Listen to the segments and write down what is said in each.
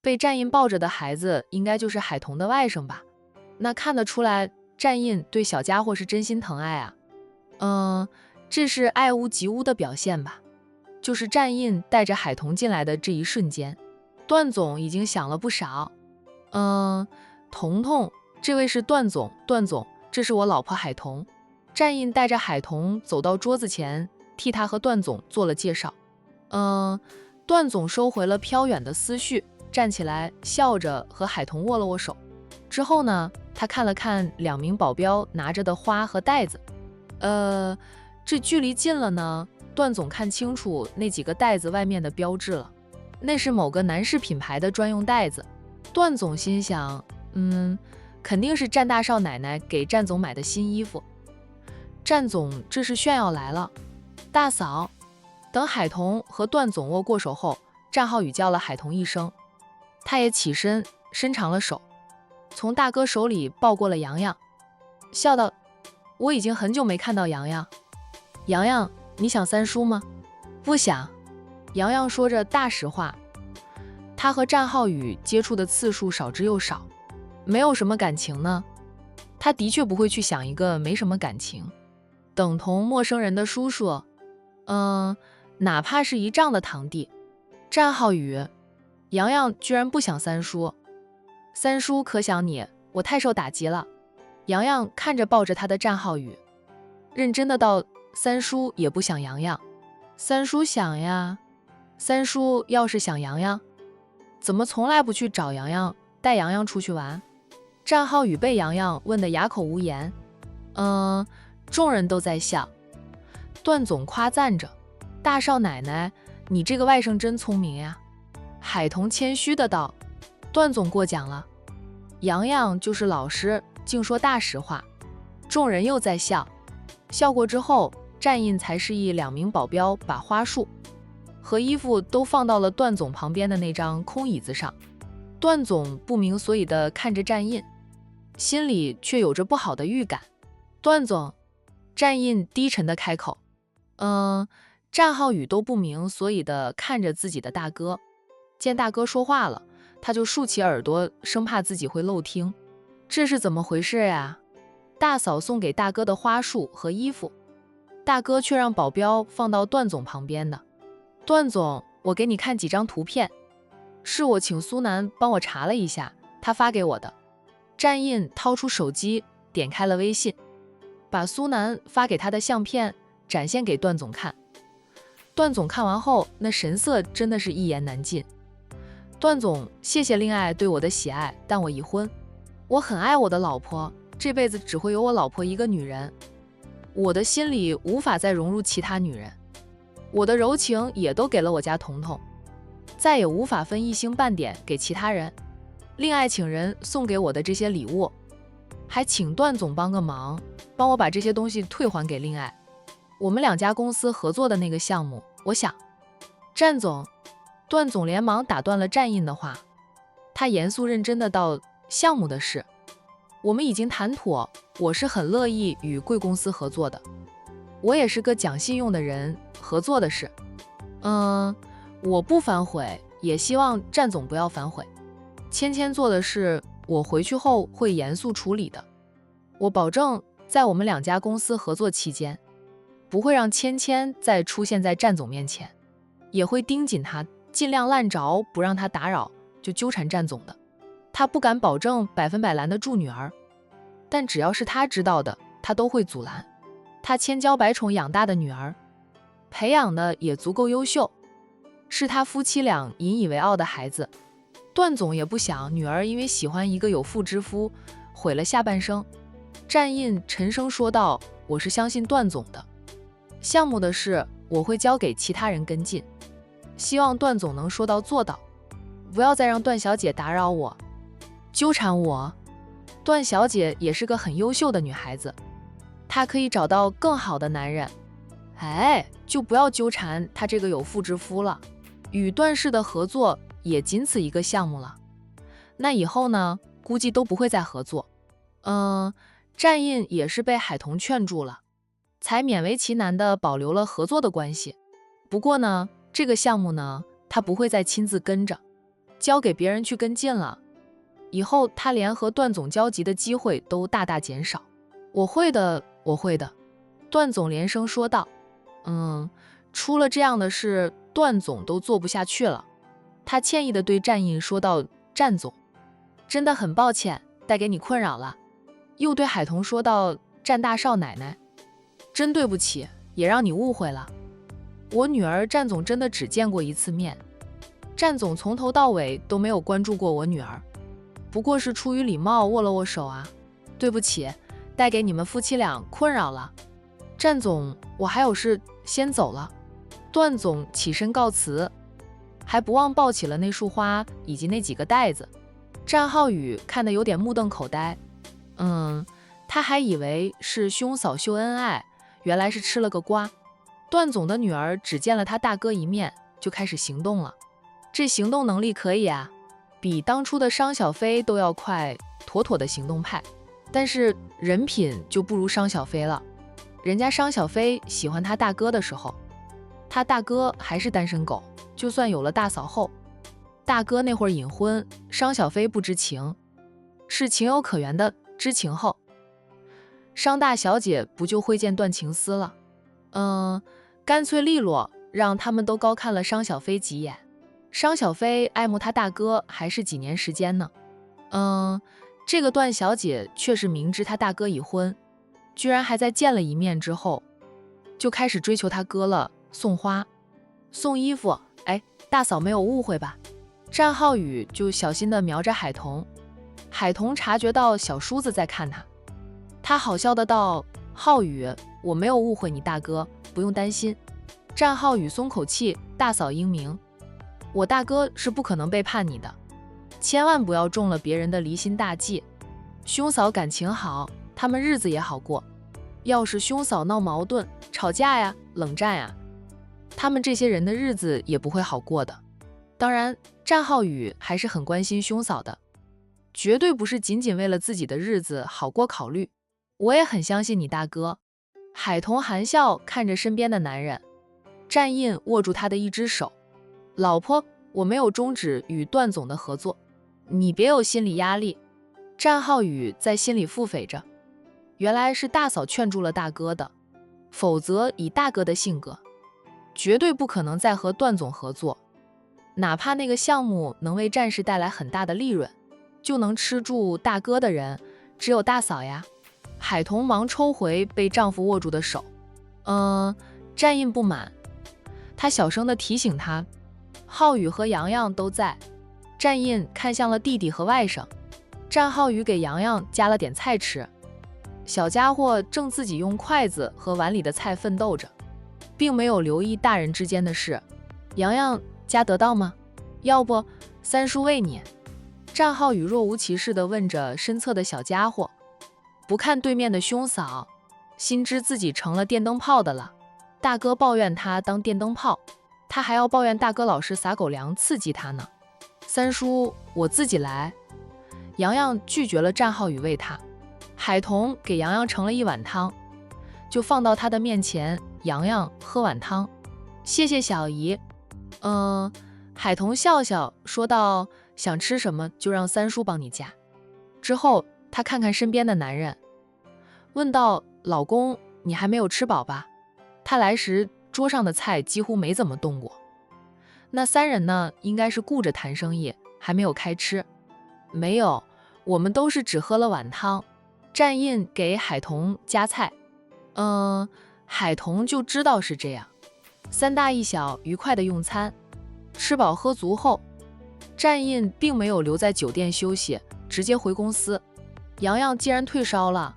被战印抱着的孩子应该就是海童的外甥吧？那看得出来，战印对小家伙是真心疼爱啊。这是爱屋及乌的表现吧？就是战印带着海童进来的这一瞬间，段总已经想了不少。彤彤，这位是段总，段总，这是我老婆海童。战印带着海童走到桌子前，替他和段总做了介绍。段总收回了飘远的思绪，站起来笑着和海童握了握手。之后呢，他看了看2名保镖拿着的花和袋子。这距离近了呢，段总看清楚那几个袋子外面的标志了，那是某个男士品牌的专用袋子。段总心想，肯定是战大少奶奶给战总买的新衣服。战总这是炫耀来了。大嫂。等海童和段总握过手后，战浩宇叫了海童一声，他也起身伸长了手，从大哥手里抱过了洋洋，笑道：我已经很久没看到洋洋。洋洋，你想三叔吗？不想。洋洋说着大实话，他和战浩宇接触的次数少之又少，没有什么感情呢。他的确不会去想一个没什么感情，等同陌生人的叔叔，哪怕是一丈的堂弟。战浩宇，洋洋居然不想三叔，三叔可想你，我太受打击了。洋洋看着抱着他的战浩宇，认真的道：三叔也不想洋洋。三叔想呀，三叔要是想洋洋，怎么从来不去找洋洋，带洋洋出去玩？战浩宇被洋洋问得哑口无言。众人都在笑。段总夸赞着：大少奶奶，你这个外甥真聪明呀。海童谦虚的道：段总过奖了，洋洋就是老实，净说大实话。众人又在笑。笑过之后，战印才示意2名保镖把花束和衣服都放到了段总旁边的那张空椅子上。段总不明所以的看着战印，心里却有着不好的预感。段总，战印低沉的开口。战浩宇都不明所以的看着自己的大哥，见大哥说话了，他就竖起耳朵，生怕自己会漏听。这是怎么回事呀？大嫂送给大哥的花束和衣服，大哥却让保镖放到段总旁边的。段总，我给你看几张图片，是我请苏南帮我查了一下，他发给我的。战印掏出手机，点开了微信，把苏南发给他的相片展现给段总看。段总看完后，那神色真的是一言难尽。段总，谢谢令爱对我的喜爱，但我已婚，我很爱我的老婆，这辈子只会有我老婆一个女人，我的心里无法再融入其他女人，我的柔情也都给了我家彤彤，再也无法分一星半点给其他人。令爱请人送给我的这些礼物，还请段总帮个忙，帮我把这些东西退还给令爱。我们2家公司合作的那个项目，我想。战总，段总连忙打断了战印的话，他严肃认真的道：项目的事我们已经谈妥，我是很乐意与贵公司合作的，我也是个讲信用的人，合作的事我不反悔，也希望战总不要反悔。芊芊做的事我回去后会严肃处理的，我保证在我们2家公司合作期间，不会让芊芊再出现在战总面前，也会盯紧他，尽量烂着不让他打扰就纠缠战总的。他不敢保证100%拦得住女儿，但只要是他知道的，他都会阻拦。他千娇百宠养大的女儿，培养的也足够优秀，是他夫妻俩引以为傲的孩子。段总也不想女儿因为喜欢一个有妇之夫，毁了下半生。战印沉声说道：我是相信段总的，项目的事我会交给其他人跟进，希望段总能说到做到，不要再让段小姐打扰我，纠缠我。段小姐也是个很优秀的女孩子，她可以找到更好的男人，就不要纠缠她这个有妇之夫了。与段氏的合作也仅此一个项目了，那以后呢，估计都不会再合作。战印也是被海童劝住了，才勉为其难的保留了合作的关系。不过呢，这个项目呢，他不会再亲自跟着，交给别人去跟进了，以后他连和段总交集的机会都大大减少。我会的，我会的。段总连声说道。出了这样的事，段总都做不下去了。他歉意地对战印说道：“战总，真的很抱歉，带给你困扰了。”又对海童说道：“战大少奶奶，真对不起，也让你误会了。我女儿战总真的只见过一次面，战总从头到尾都没有关注过我女儿，不过是出于礼貌握了握手啊。对不起，带给你们夫妻俩困扰了。战总，我还有事，先走了。”段总起身告辞，还不忘抱起了那束花以及那几个袋子。战浩宇看得有点目瞪口呆，他还以为是兄嫂秀恩爱，原来是吃了个瓜。段总的女儿只见了他大哥一面，就开始行动了。这行动能力可以啊，比当初的商小飞都要快，妥妥的行动派。但是人品就不如商小飞了。人家商小飞喜欢他大哥的时候，他大哥还是单身狗，就算有了大嫂后，大哥那会儿隐婚，商小飞不知情，是情有可原的。知情后，商大小姐不就会见段情思了？干脆利落，让他们都高看了商小飞几眼。商小飞爱慕他大哥还是几年时间呢？这个段小姐却是明知他大哥已婚，居然还在见了一面之后，就开始追求他哥了。送花，送衣服，大嫂没有误会吧？战浩宇就小心地瞄着海童，海童察觉到小叔子在看他，他好笑的道：“浩宇，我没有误会你大哥，不用担心。”战浩宇松口气，大嫂英明，我大哥是不可能背叛你的，千万不要中了别人的离心大计。兄嫂感情好，他们日子也好过。要是兄嫂闹矛盾、吵架呀、冷战呀，他们这些人的日子也不会好过的。当然，战浩宇还是很关心兄嫂的，绝对不是仅仅为了自己的日子好过考虑。我也很相信你大哥。海童含笑看着身边的男人，战印握住他的一只手。老婆，我没有终止与段总的合作，你别有心理压力。战浩宇在心里腹诽着，原来是大嫂劝住了大哥的，否则以大哥的性格，绝对不可能再和段总合作。哪怕那个项目能为战士带来很大的利润，就能吃住大哥的人只有大嫂呀。海童忙抽回被丈夫握住的手。战印不满，他小声地提醒他，浩宇和洋洋都在。战印看向了弟弟和外甥，战浩宇给洋洋夹了点菜吃，小家伙正自己用筷子和碗里的菜奋斗着，并没有留意大人之间的事。洋洋夹得到吗？要不三叔喂你。战浩宇若无其事地问着身侧的小家伙，不看对面的兄嫂，心知自己成了电灯泡的了。大哥抱怨他当电灯泡，他还要抱怨大哥老是撒狗粮刺激他呢。三叔，我自己来。洋洋拒绝了战浩宇喂他。海童给洋洋盛了一碗汤，就放到他的面前。洋洋喝碗汤，谢谢小姨。海童笑笑说道，想吃什么就让三叔帮你夹。之后他看看身边的男人，问道，老公，你还没有吃饱吧？他来时桌上的菜几乎没怎么动过。那三人呢，应该是顾着谈生意，还没有开吃。没有，我们都是只喝了碗汤。战印给海童夹菜。海童就知道是这样。三大一小愉快的用餐，吃饱喝足后，战印并没有留在酒店休息，直接回公司。洋洋既然退烧了，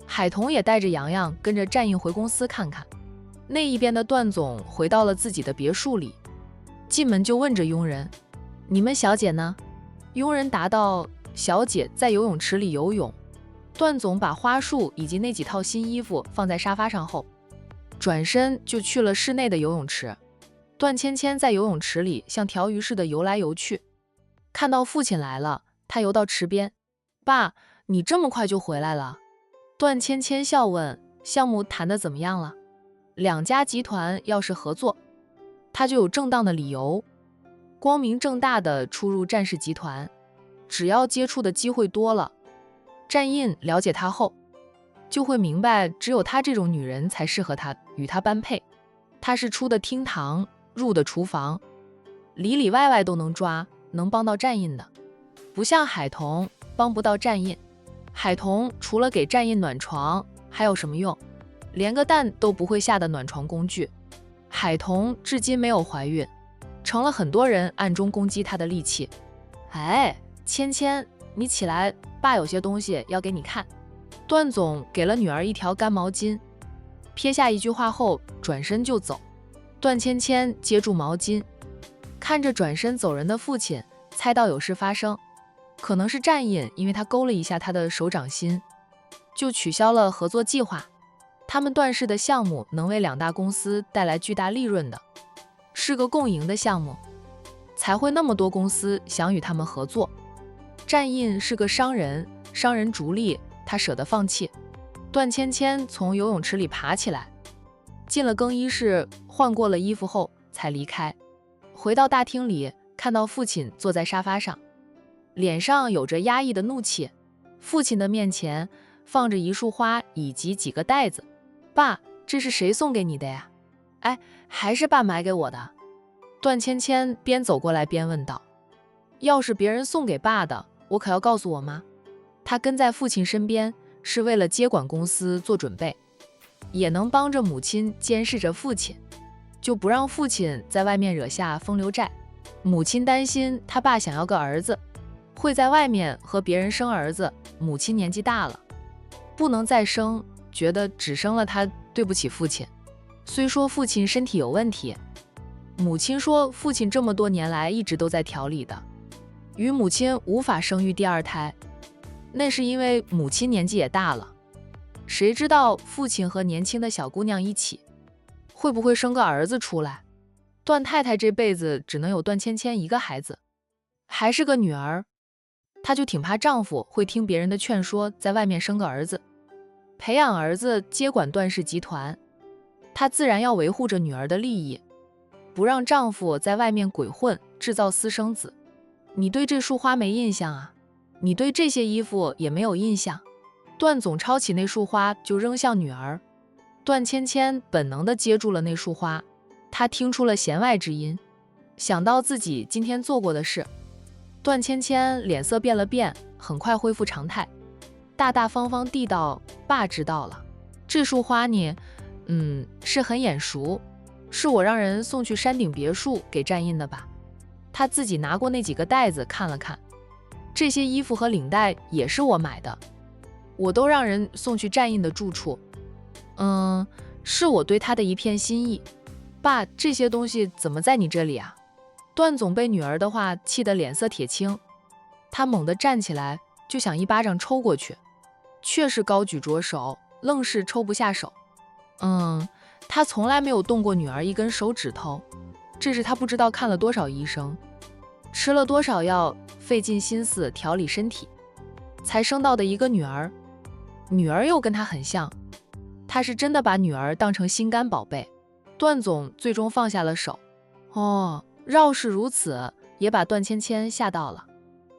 海童也带着洋洋跟着战印回公司看看。那一边的段总回到了自己的别墅里，进门就问着佣人，你们小姐呢？佣人答道，小姐在游泳池里游泳。段总把花束以及那几套新衣服放在沙发上后，转身就去了室内的游泳池。段芊芊在游泳池里像条鱼似的游来游去，看到父亲来了，他游到池边，爸，你这么快就回来了？段芊芊笑问，项目谈得怎么样了？两家集团要是合作，他就有正当的理由。光明正大的出入战氏集团。只要接触的机会多了，战印了解他后，就会明白只有她这种女人才适合他，与他般配。她是出的厅堂，入的厨房，里里外外都能抓，能帮到战印的。不像海童帮不到战印，海童除了给战印暖床还有什么用？连个蛋都不会下的暖床工具。海童至今没有怀孕，成了很多人暗中攻击她的利器。哎，芊芊，你起来，爸有些东西要给你看。段总给了女儿一条干毛巾，撇下一句话后转身就走。段芊芊接住毛巾，看着转身走人的父亲，猜到有事发生，可能是战印因为他勾了一下他的手掌心，就取消了合作计划。他们段氏的项目能为两大公司带来巨大利润的，是个共赢的项目，才会那么多公司想与他们合作。战印是个商人，商人逐利，他舍得放弃。段芊芊从游泳池里爬起来，进了更衣室，换过了衣服后才离开。回到大厅里，看到父亲坐在沙发上，脸上有着压抑的怒气。父亲的面前放着一束花以及几个袋子。爸，这是谁送给你的呀？哎，还是爸买给我的。段芊芊边走过来边问道。要是别人送给爸的，我可要告诉我妈。他跟在父亲身边是为了接管公司做准备，也能帮着母亲监视着父亲，就不让父亲在外面惹下风流债。母亲担心他爸想要个儿子，会在外面和别人生儿子，母亲年纪大了，不能再生，觉得只生了他对不起父亲。虽说父亲身体有问题，母亲说父亲这么多年来一直都在调理的，与母亲无法生育第二胎，那是因为母亲年纪也大了。谁知道父亲和年轻的小姑娘一起，会不会生个儿子出来？段太太这辈子只能有段芊芊一个孩子，还是个女儿，她就挺怕丈夫会听别人的劝说，在外面生个儿子，培养儿子接管段氏集团。她自然要维护着女儿的利益，不让丈夫在外面鬼混，制造私生子。你对这束花没印象啊？你对这些衣服也没有印象？段总抄起那束花就扔向女儿。段芊芊本能地接住了那束花，她听出了弦外之音，想到自己今天做过的事。段芊芊脸色变了变，很快恢复常态，大大方方地道：爸知道了，这束花你是很眼熟，是我让人送去山顶别墅给战印的吧。他自己拿过那几个袋子看了看，这些衣服和领带也是我买的，我都让人送去战印的住处。是我对他的一片心意。爸，这些东西怎么在你这里啊？段总被女儿的话气得脸色铁青，他猛地站起来就想一巴掌抽过去，却是高举着手，愣是抽不下手。他从来没有动过女儿一根手指头，这是他不知道看了多少医生，吃了多少药，费尽心思调理身体，才生到的一个女儿。女儿又跟他很像，他是真的把女儿当成心肝宝贝。段总最终放下了手。饶是如此，也把段芊芊吓到了。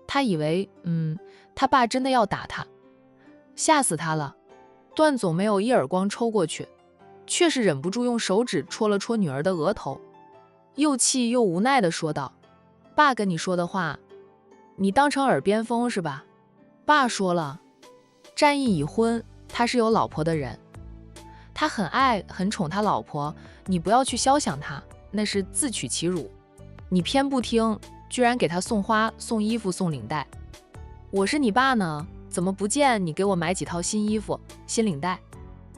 他以为他爸真的要打他，吓死他了。段总没有一耳光抽过去，却是忍不住用手指戳了戳女儿的额头，又气又无奈地说道：爸跟你说的话，你当成耳边风是吧？爸说了，战印已婚，他是有老婆的人，他很爱很宠他老婆，你不要去肖想他，那是自取其辱。你偏不听，居然给他送花、送衣服、送领带。我是你爸呢，怎么不见你给我买几套新衣服、新领带？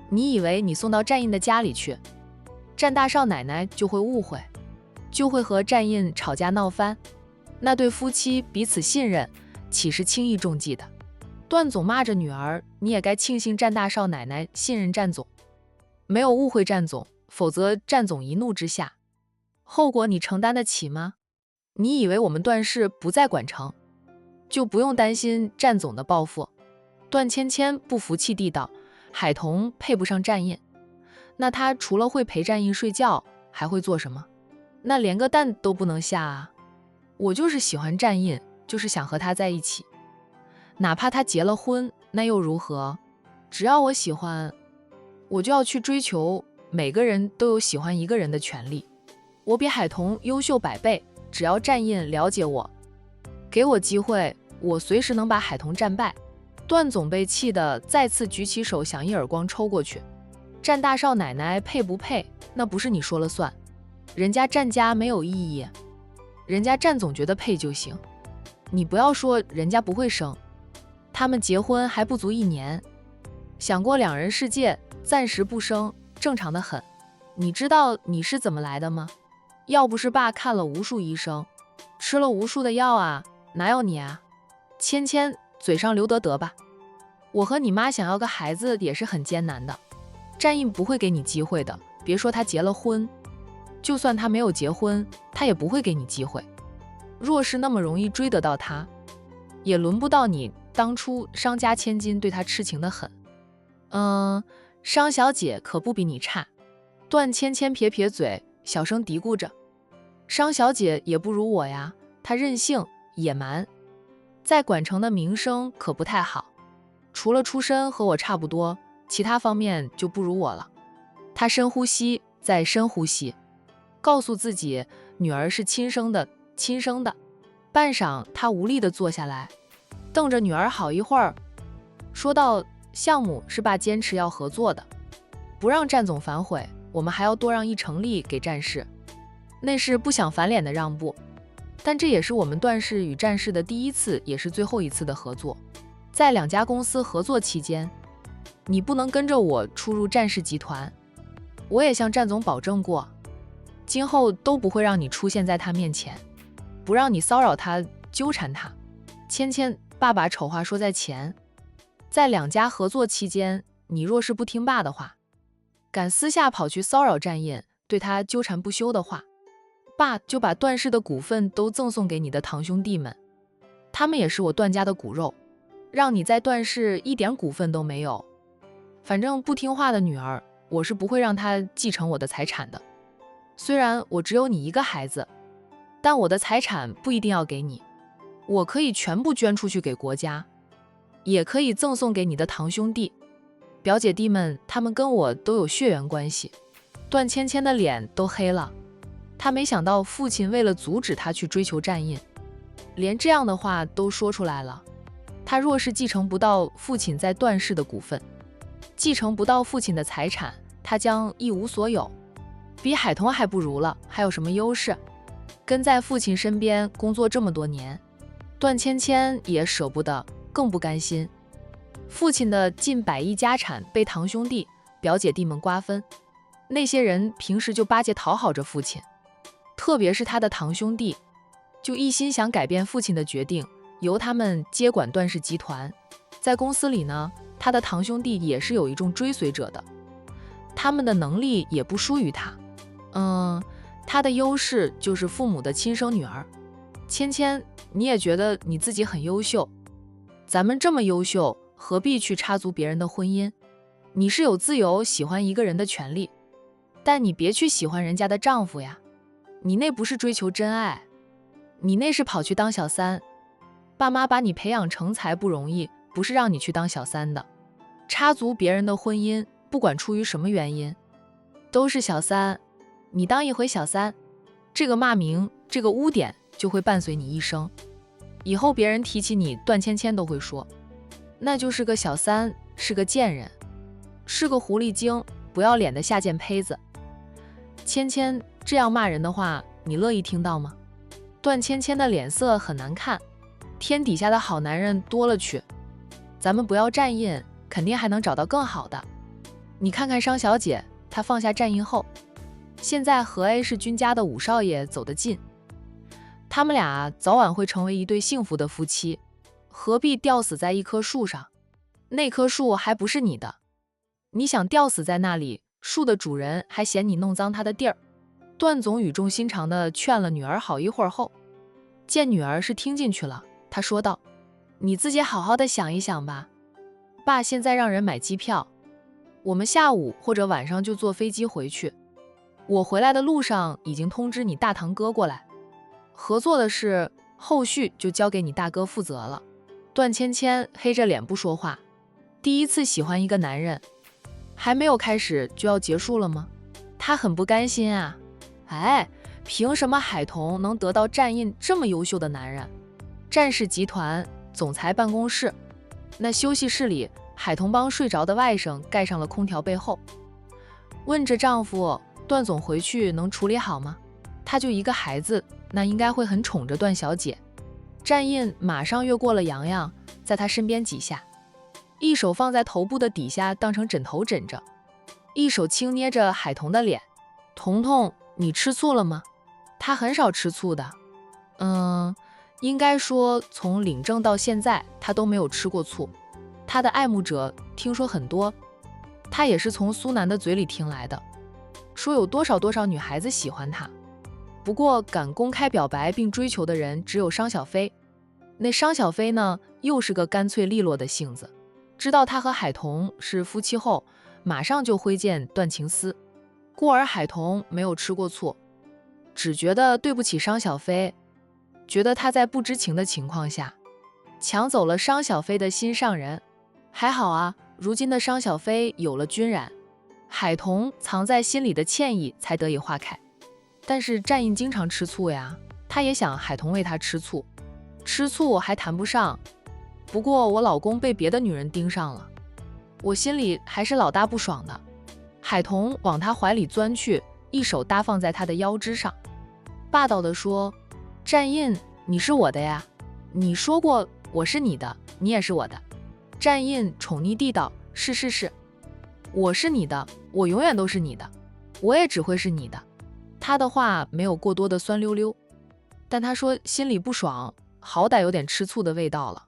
你以为你送到战印的家里去，战大少奶奶就会误会，就会和战印吵架闹翻？那对夫妻彼此信任，岂是轻易中计的？段总骂着女儿，你也该庆幸战大少奶奶信任战总，没有误会战总，否则战总一怒之下，后果你承担得起吗？你以为我们段氏不在管城，就不用担心战总的报复？段芊芊不服气地道：海童配不上战印，那他除了会陪战印睡觉，还会做什么？那连个蛋都不能下啊！我就是喜欢战印，就是想和他在一起。哪怕他结了婚，那又如何？只要我喜欢，我就要去追求。每个人都有喜欢一个人的权利。我比海童优秀100倍，只要战印了解我，给我机会，我随时能把海童战败。段总被气得再次举起手，想一耳光抽过去。战大少奶奶配不配，那不是你说了算。人家战家没有意义，人家战总觉得配就行。你不要说人家不会生，他们结婚还不足1年，想过2人世界，暂时不生，正常的很。你知道你是怎么来的吗？要不是爸看了无数医生，吃了无数的药啊，哪有你啊？芊芊嘴上留得吧。我和你妈想要个孩子也是很艰难的，战印不会给你机会的。别说他结了婚，就算他没有结婚，他也不会给你机会。若是那么容易追得到他，也轮不到你当初商家千金对他痴情的很。商小姐可不比你差。段芊芊撇撇嘴，小声嘀咕着，商小姐也不如我呀，她任性野蛮，在管城的名声可不太好，除了出身和我差不多，其他方面就不如我了。她深呼吸，再深呼吸，告诉自己女儿是亲生的，亲生的。半晌，她无力地坐下来，瞪着女儿好一会儿，说道：项目是爸坚持要合作的，不让战总反悔，我们还要多让1成利给战士，那是不想翻脸的让步。但这也是我们段氏与战士的第1次，也是最后1次的合作。在2家公司合作期间，你不能跟着我出入战士集团。我也向战总保证过，今后都不会让你出现在他面前，不让你骚扰他、纠缠他。芊芊，爸把丑话说在前，在2家合作期间，你若是不听爸的话，敢私下跑去骚扰战印，对他纠缠不休的话，爸就把段氏的股份都赠送给你的堂兄弟们，他们也是我段家的骨肉，让你在段氏一点股份都没有。反正不听话的女儿，我是不会让她继承我的财产的。虽然我只有你一个孩子，但我的财产不一定要给你，我可以全部捐出去给国家，也可以赠送给你的堂兄弟、表姐弟们，他们跟我都有血缘关系。段芊芊的脸都黑了，她没想到父亲为了阻止她去追求战印，连这样的话都说出来了。她若是继承不到父亲在段氏的股份，继承不到父亲的财产，她将一无所有，比海童还不如了，还有什么优势？跟在父亲身边工作这么多年，段芊芊也舍不得，更不甘心。父亲的近100亿家产被堂兄弟、表姐弟们瓜分，那些人平时就巴结讨好着父亲，特别是他的堂兄弟，就一心想改变父亲的决定，由他们接管段氏集团。在公司里呢，他的堂兄弟也是有一众追随者的，他们的能力也不输于他。他的优势就是父母的亲生女儿。芊芊，你也觉得你自己很优秀，咱们这么优秀，何必去插足别人的婚姻？你是有自由喜欢一个人的权利，但你别去喜欢人家的丈夫呀，你那不是追求真爱，你那是跑去当小三。爸妈把你培养成才不容易，不是让你去当小三的。插足别人的婚姻，不管出于什么原因，都是小三。你当一回小三，这个骂名，这个污点就会伴随你一生。以后别人提起你段芊芊都会说，那就是个小三，是个贱人，是个狐狸精，不要脸的下贱胚子。芊芊这样骂人的话，你乐意听到吗？段芊芊的脸色很难看，天底下的好男人多了去，咱们不要战印，肯定还能找到更好的。你看看商小姐，她放下战印后，现在和 A 氏君家的5少爷走得近，他们俩早晚会成为一对幸福的夫妻，何必吊死在一棵树上？那棵树还不是你的，你想吊死在那里，树的主人还嫌你弄脏他的地儿。段总语重心长地劝了女儿好一会儿后，见女儿是听进去了，他说道：你自己好好的想一想吧，爸现在让人买机票，我们下午或者晚上就坐飞机回去。我回来的路上已经通知你大堂哥过来，合作的事后续就交给你大哥负责了。段芊芊黑着脸不说话。第一次喜欢一个男人，还没有开始就要结束了吗？她很不甘心啊。哎，凭什么海童能得到战印这么优秀的男人？战氏集团总裁办公室，那休息室里，海童帮睡着的外甥盖上了空调背后，问着丈夫：段总回去能处理好吗？他就一个孩子，那应该会很宠着段小姐。战印马上越过了洋洋，在他身边挤下，一手放在头部的底下当成枕头枕着，一手轻捏着海童的脸。童童，你吃醋了吗？他很少吃醋的。应该说从领证到现在他都没有吃过醋。他的爱慕者听说很多，他也是从苏南的嘴里听来的，说有多少女孩子喜欢他。不过敢公开表白并追求的人只有商小飞。那商小飞呢，又是个干脆利落的性子，知道他和海童是夫妻后，马上就挥剑断情丝。故而海童没有吃过醋，只觉得对不起商小飞，觉得他在不知情的情况下抢走了商小飞的心上人。还好啊，如今的商小飞有了君然，海童藏在心里的歉意才得以化开。但是战印经常吃醋呀，他也想海童为他吃醋。吃醋还谈不上，不过我老公被别的女人盯上了，我心里还是老大不爽的。海童往他怀里钻去，一手搭放在他的腰肢上，霸道地说：战印，你是我的呀，你说过我是你的，你也是我的。战印宠溺地道：是，我是你的，我永远都是你的，我也只会是你的。他的话没有过多的酸溜溜，但他说心里不爽，好歹有点吃醋的味道了。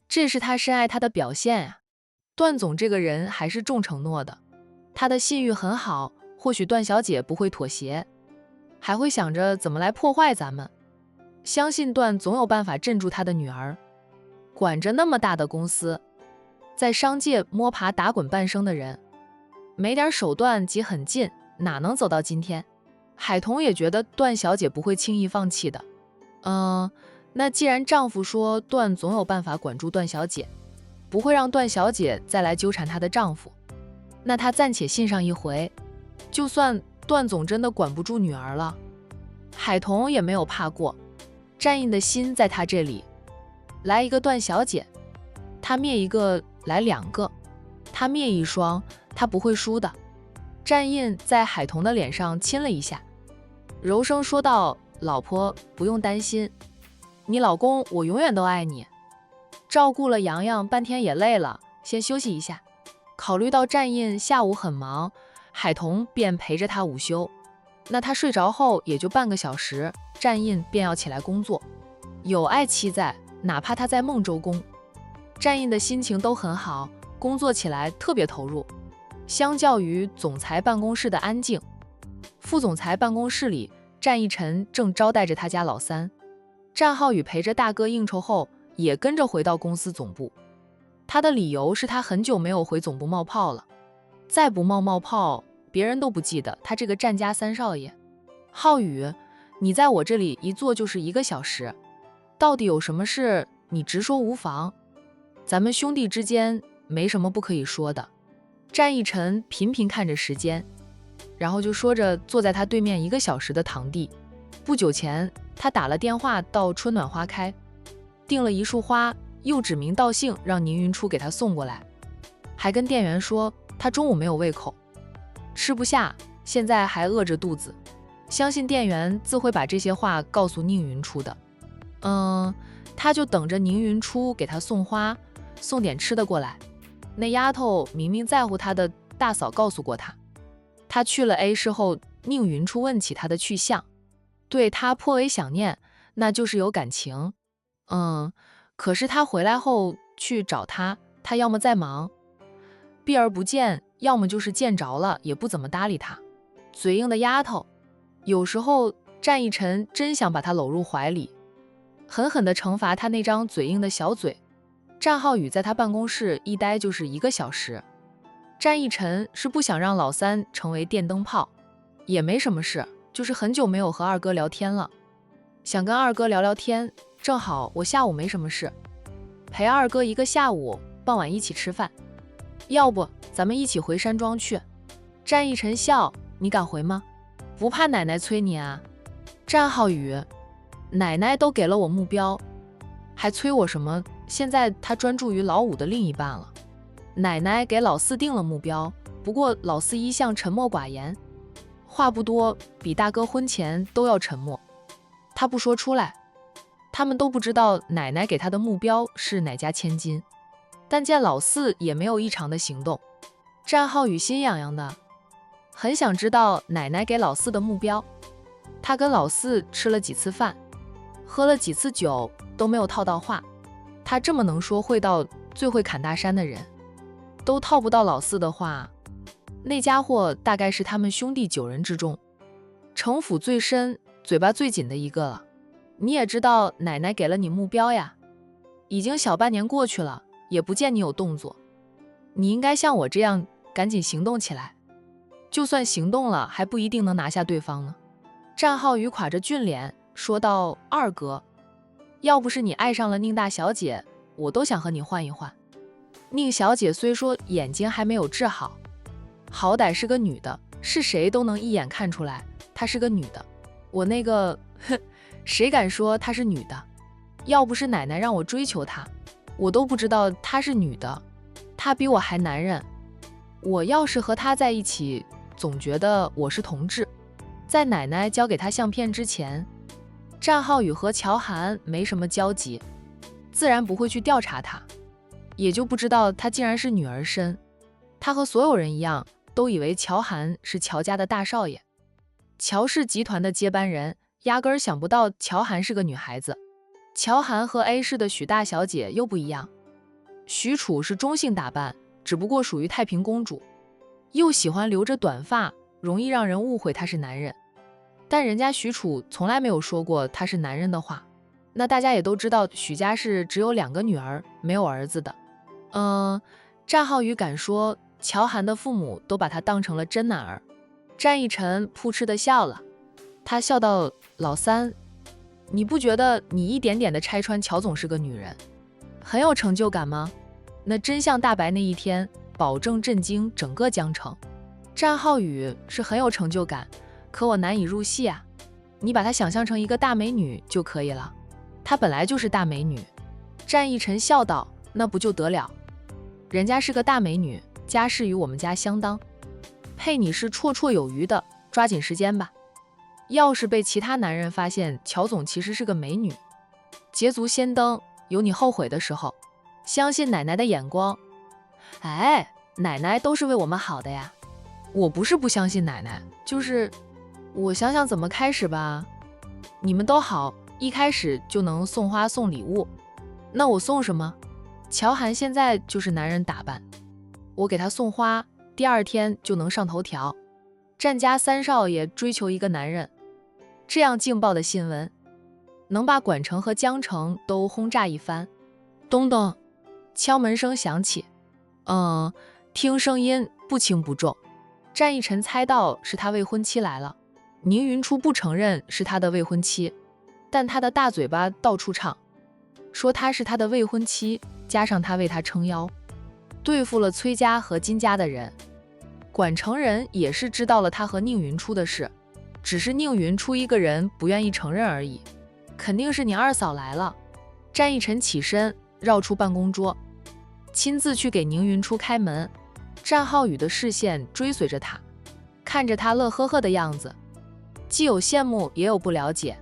这是他深爱他的表现呀。段总这个人还是重承诺的，他的信誉很好，或许段小姐不会妥协，还会想着怎么来破坏咱们。相信段总有办法镇住他的女儿。管着那么大的公司，在商界摸爬打滚半生的人，没点手段及狠劲，哪能走到今天？海童也觉得段小姐不会轻易放弃的。那既然丈夫说段总有办法管住段小姐，不会让段小姐再来纠缠她的丈夫，那她暂且信上一回。就算段总真的管不住女儿了，海童也没有怕过。战印的心在她这里，来一个段小姐，她灭一个，来两个，她灭一双，她不会输的。战印在海童的脸上亲了一下，柔声说道：老婆不用担心，你老公我永远都爱你。照顾了洋洋半天也累了，先休息一下。考虑到战印下午很忙，海童便陪着他午休。那他睡着后也就半个小时，战印便要起来工作。有爱妻在，哪怕他在孟州工，战印的心情都很好，工作起来特别投入。相较于总裁办公室的安静，副总裁办公室里，战一晨正招待着他家老三。战浩宇陪着大哥应酬后，也跟着回到公司总部。他的理由是他很久没有回总部冒泡了，再不冒泡，别人都不记得他这个战家三少爷。浩宇，你在我这里一坐就是1个小时，到底有什么事你直说无妨，咱们兄弟之间没什么不可以说的。战一晨频频看着时间，然后就说着坐在他对面1个小时的堂弟。不久前他打了电话到春暖花开，订了一束花，又指名道姓让宁云初给他送过来，还跟店员说他中午没有胃口，吃不下，现在还饿着肚子，相信店员自会把这些话告诉宁云初的。他就等着宁云初给他送花，送点吃的过来。那丫头明明在乎他的大嫂告诉过他，他去了 A 市后，宁云初问起他的去向，对他颇为想念，那就是有感情。可是他回来后去找他，他要么在忙，避而不见，要么就是见着了也不怎么搭理他。嘴硬的丫头，有时候战一晨真想把他搂入怀里，狠狠地惩罚他那张嘴硬的小嘴。战浩宇在他办公室一待就是1个小时。战一晨是不想让老三成为电灯泡，也没什么事，就是很久没有和二哥聊天了。想跟二哥聊聊天，正好我下午没什么事，陪二哥一个下午，傍晚一起吃饭。要不咱们一起回山庄去？战逸晨笑，你敢回吗？不怕奶奶催你啊？战浩宇，奶奶都给了我目标，还催我什么？现在她专注于老五的另一半了。奶奶给老四定了目标，不过老四一向沉默寡言，话不多，比大哥婚前都要沉默。他不说出来，他们都不知道奶奶给他的目标是哪家千金。但见老四也没有异常的行动，战浩宇心痒痒的，很想知道奶奶给老四的目标。他跟老四吃了几次饭，喝了几次酒，都没有套到话。他这么能说会道，最会砍大山的人，都套不到老四的话，那家伙大概是他们兄弟9人之中城府最深、嘴巴最紧的一个了。你也知道奶奶给了你目标呀，已经小半年过去了，也不见你有动作。你应该像我这样赶紧行动起来，就算行动了，还不一定能拿下对方呢。战浩宇垮着俊脸说道：“二哥，要不是你爱上了宁大小姐，我都想和你换一换。宁小姐虽说眼睛还没有治好，好歹是个女的，是谁都能一眼看出来她是个女的。我那个，谁敢说她是女的？要不是奶奶让我追求她，我都不知道她是女的。她比我还男人，我要是和她在一起，总觉得我是同志。”在奶奶交给他相片之前，战浩宇和乔涵没什么交集，自然不会去调查他，也就不知道他竟然是女儿身。他和所有人一样，都以为乔涵是乔家的大少爷，乔氏集团的接班人，压根儿想不到乔涵是个女孩子。乔涵和 A 市的许大小姐又不一样，许褚是中性打扮，只不过属于太平公主，又喜欢留着短发，容易让人误会他是男人。但人家许褚从来没有说过他是男人的话。那大家也都知道许家是只有2个女儿没有儿子的。战浩宇敢说乔涵的父母都把他当成了真男儿。战逸晨扑哧的笑了，他笑道：“老三，你不觉得你一点点的拆穿乔总是个女人，很有成就感吗？那真相大白那一天，保证震惊整个江城。”战浩宇是很有成就感，可我难以入戏啊。你把她想象成一个大美女就可以了，她本来就是大美女。战逸晨笑道：“那不就得了？人家是个大美女，家世与我们家相当，配你是绰绰有余的，抓紧时间吧。要是被其他男人发现乔总其实是个美女，捷足先登，有你后悔的时候。相信奶奶的眼光。”哎，奶奶都是为我们好的呀。我不是不相信奶奶，就是我想想怎么开始吧。你们都好，一开始就能送花送礼物，那我送什么？乔涵现在就是男人打扮，我给他送花，第2天就能上头条。战家3少爷追求一个男人，这样劲爆的新闻，能把管城和江城都轰炸一番。咚咚，敲门声响起。听声音不轻不重。战逸晨猜到是他未婚妻来了。宁云初不承认是他的未婚妻，但他的大嘴巴到处唱，说他是他的未婚妻，加上他为他撑腰，对付了崔家和金家的人。管城人也是知道了他和宁云初的事，只是宁云初一个人不愿意承认而已。肯定是你二嫂来了。战逸晨起身绕出办公桌，亲自去给宁云初开门。战浩宇的视线追随着他，看着他乐呵呵的样子，既有羡慕也有不了解。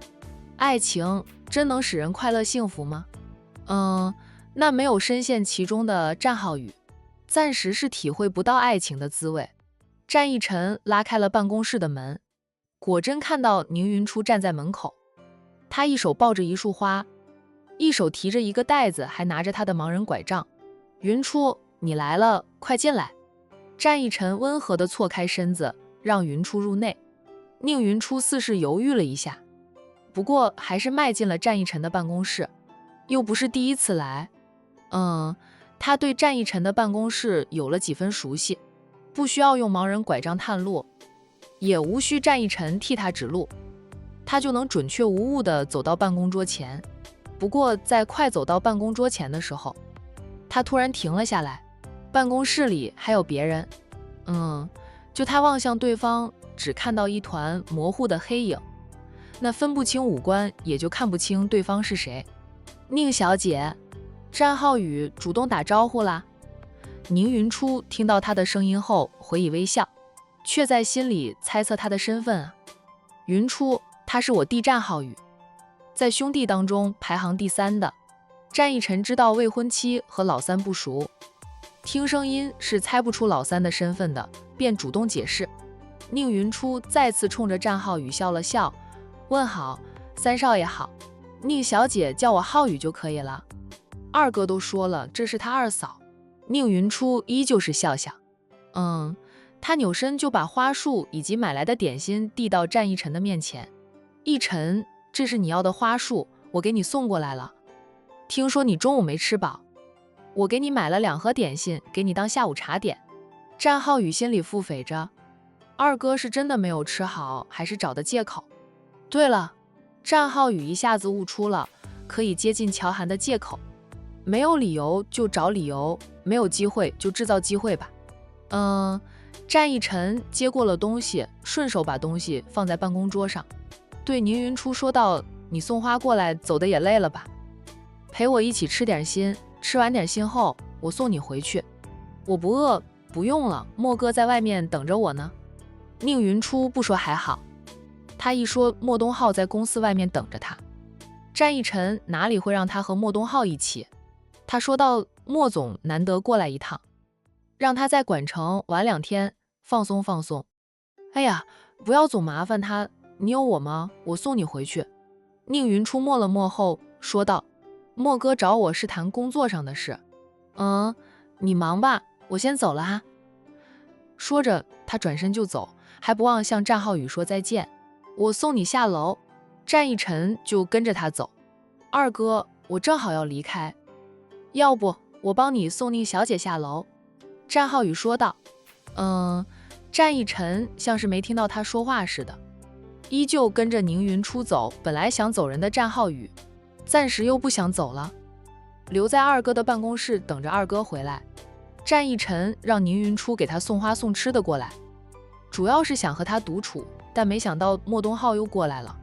爱情真能使人快乐幸福吗？那没有深陷其中的战浩宇，暂时是体会不到爱情的滋味。战逸晨拉开了办公室的门，果真看到宁云初站在门口。他一手抱着一束花，一手提着一个袋子，还拿着他的盲人拐杖。云初，你来了，快进来。战逸晨温和地错开身子，让云初入内。宁云初似是犹豫了一下，不过还是迈进了战逸晨的办公室。又不是第一次来，他对战逸晨的办公室有了几分熟悉，不需要用盲人拐杖探路，也无需战逸晨替他指路。他就能准确无误地走到办公桌前。不过在快走到办公桌前的时候，他突然停了下来。办公室里还有别人，就他望向对方，只看到一团模糊的黑影，那分不清五官，也就看不清对方是谁。宁小姐，战浩宇主动打招呼啦。宁云初听到他的声音后回以微笑，却在心里猜测他的身份啊。云初，他是我弟战浩宇，在兄弟当中排行第3的。战逸晨知道未婚妻和老三不熟，听声音是猜不出老三的身份的，便主动解释。宁云初再次冲着战浩宇笑了笑，问好，三少爷好，宁小姐叫我浩宇就可以了。二哥都说了，这是他二嫂。宁云初依旧是笑笑。他扭身就把花束以及买来的点心递到战逸晨的面前。逸晨，这是你要的花束，我给你送过来了。听说你中午没吃饱，我给你买了2盒点心，给你当下午茶点。战浩宇心里腹诽着，二哥是真的没有吃好，还是找的借口？对了，战浩宇一下子悟出了可以接近乔涵的借口，没有理由就找理由，没有机会就制造机会吧。战逸晨接过了东西，顺手把东西放在办公桌上，对宁云初说道，你送花过来，走的也累了吧？陪我一起吃点心，吃完点心后我送你回去。我不饿，不用了，莫哥在外面等着我呢。宁云初不说还好，他一说莫东浩在公司外面等着他，战逸晨哪里会让他和莫东浩一起？他说道，莫总难得过来一趟，让他在管城玩2天，放松放松。哎呀，不要总麻烦他，你有我吗？我送你回去。宁云初默了默后说道，莫哥找我是谈工作上的事。你忙吧，我先走了哈。说着他转身就走，还不忘向战浩宇说再见。我送你下楼。战逸晨就跟着他走。二哥，我正好要离开，要不我帮你送宁小姐下楼。战浩宇说道。战逸晨像是没听到他说话似的，依旧跟着宁云初走。本来想走人的战浩宇暂时又不想走了，留在二哥的办公室等着二哥回来。战逸晨让宁云初给他送花送吃的过来，主要是想和他独处，但没想到莫东浩又过来了，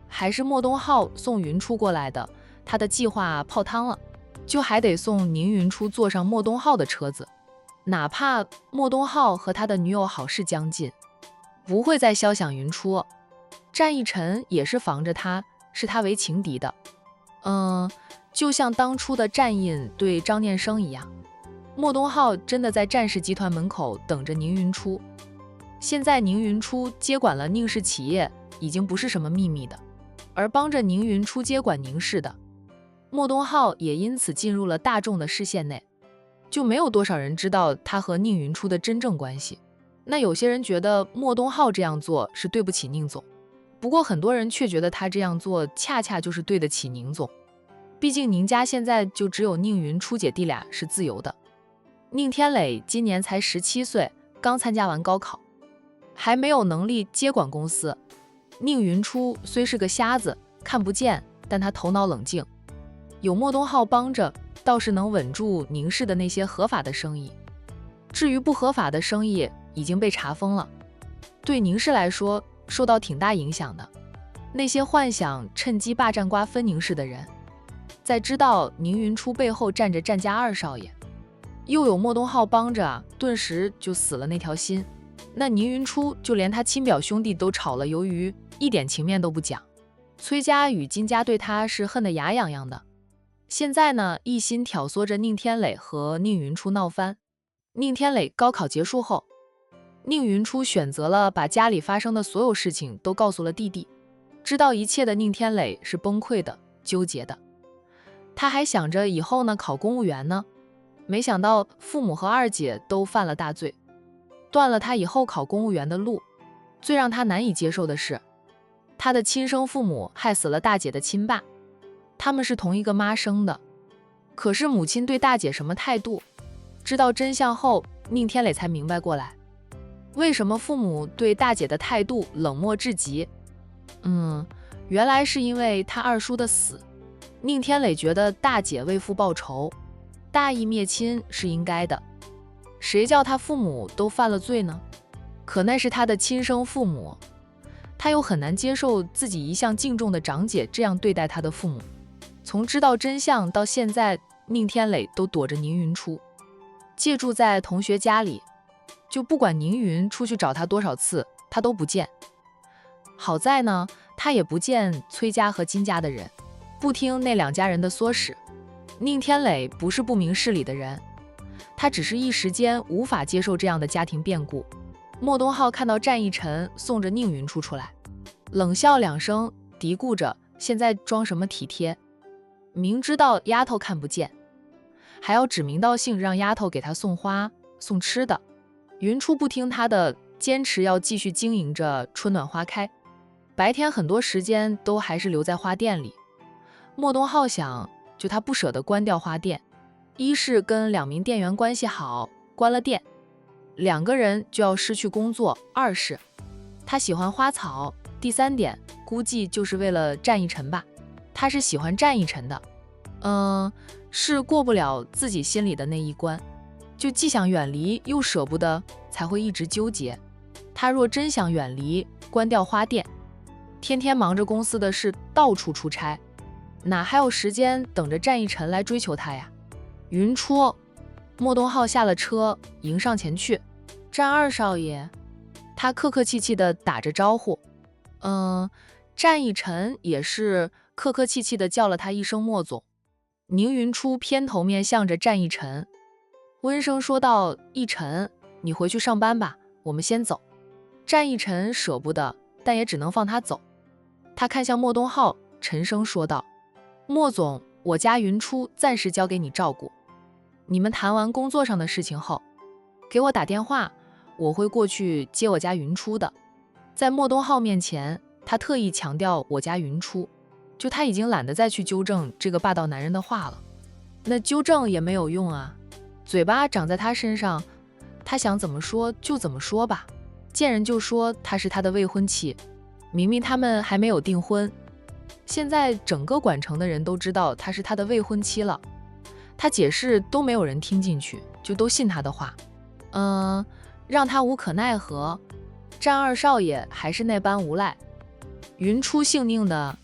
还是莫东浩送云初过来的，他的计划泡汤了，就还得送宁云初坐上莫东浩的车子。哪怕莫东浩和他的女友好事将近，不会再肖想云初，战逸晨也是防着他，视他为情敌的。就像当初的战印对张念生一样，莫东浩真的在战氏集团门口等着宁云初。现在宁云初接管了宁氏企业，已经不是什么秘密的，而帮着宁云初接管宁氏的莫东浩也因此进入了大众的视线内，就没有多少人知道他和宁云初的真正关系。那有些人觉得莫东浩这样做是对不起宁总，不过很多人却觉得他这样做恰恰就是对得起宁总。毕竟宁家现在就只有宁云初姐弟俩是自由的。宁天磊今年才17岁，刚参加完高考，还没有能力接管公司。宁云初虽是个瞎子，看不见，但他头脑冷静，有莫东浩帮着，倒是能稳住宁氏的那些合法的生意。至于不合法的生意，已经被查封了，对宁氏来说受到挺大影响的。那些幻想趁机霸占瓜分宁氏的人，在知道宁云初背后站着战家二少爷，又有莫东浩帮着，顿时就死了那条心。那宁云初就连他亲表兄弟都炒了鱿鱼，一点情面都不讲。崔家与金家对他是恨得牙痒痒的，现在呢，一心挑唆着宁天磊和宁云初闹翻。宁天磊高考结束后，宁云初选择了把家里发生的所有事情都告诉了弟弟。知道一切的宁天磊是崩溃的、纠结的。他还想着以后呢，考公务员呢，没想到父母和二姐都犯了大罪，断了他以后考公务员的路。最让他难以接受的是，他的亲生父母害死了大姐的亲爸，他们是同一个妈生的，可是母亲对大姐什么态度？知道真相后，宁天磊才明白过来，为什么父母对大姐的态度冷漠至极。原来是因为他二叔的死，宁天磊觉得大姐为父报仇，大义灭亲是应该的。谁叫他父母都犯了罪呢？可那是他的亲生父母，他又很难接受自己一向敬重的长姐这样对待他的父母。从知道真相到现在，宁天磊都躲着宁云初，借住在同学家里，就不管宁云出去找他多少次，他都不见。好在呢，他也不见崔家和金家的人，不听那两家人的唆使。宁天磊不是不明事理的人，他只是一时间无法接受这样的家庭变故。莫东浩看到战逸晨送着宁云初出来，冷笑两声，嘀咕着现在装什么体贴，明知道丫头看不见，还要指名道姓让丫头给他送花送吃的。云初不听他的，坚持要继续经营着春暖花开，白天很多时间都还是留在花店里。莫东浩想，就他不舍得关掉花店，一是跟2名店员关系好，关了店2个人就要失去工作，二是他喜欢花草，第3点估计就是为了战逸晨吧，他是喜欢战逸晨的，是过不了自己心里的那一关，就既想远离又舍不得，才会一直纠结。他若真想远离，关掉花店，天天忙着公司的事，到处出差，哪还有时间等着战逸晨来追求他呀？云初，莫东浩下了车，迎上前去。战二少爷，他客客气气地打着招呼。战逸晨也是客客气气地叫了他一声莫总。宁云初偏头面向着战逸晨，温声说道：“逸晨，你回去上班吧，我们先走。”战逸晨舍不得，但也只能放他走。他看向莫东浩，沉声说道：“莫总，我家云初暂时交给你照顾，你们谈完工作上的事情后，给我打电话，我会过去接我家云初的。”在莫东浩面前，他特意强调我家云初，就他已经懒得再去纠正这个霸道男人的话了。那纠正也没有用啊，嘴巴长在他身上，他想怎么说就怎么说吧。见人就说他是他的未婚妻，明明他们还没有订婚，现在整个管城的人都知道他是他的未婚妻了。他解释都没有人听进去，就都信他的话。让他无可奈何。战二少爷还是那般无赖。云初性命的，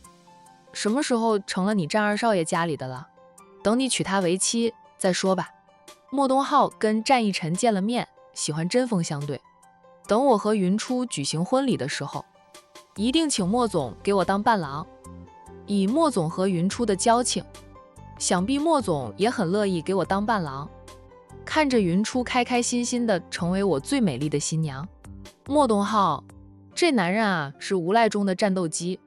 什么时候成了你战二少爷家里的了？等你娶她为妻再说吧。莫东浩跟战逸晨见了面，喜欢针锋相对。等我和云初举行婚礼的时候，一定请莫总给我当伴郎。以莫总和云初的交情，想必莫总也很乐意给我当伴郎。看着云初开开心心的成为我最美丽的新娘，莫东浩，这男人啊是无赖中的战斗机。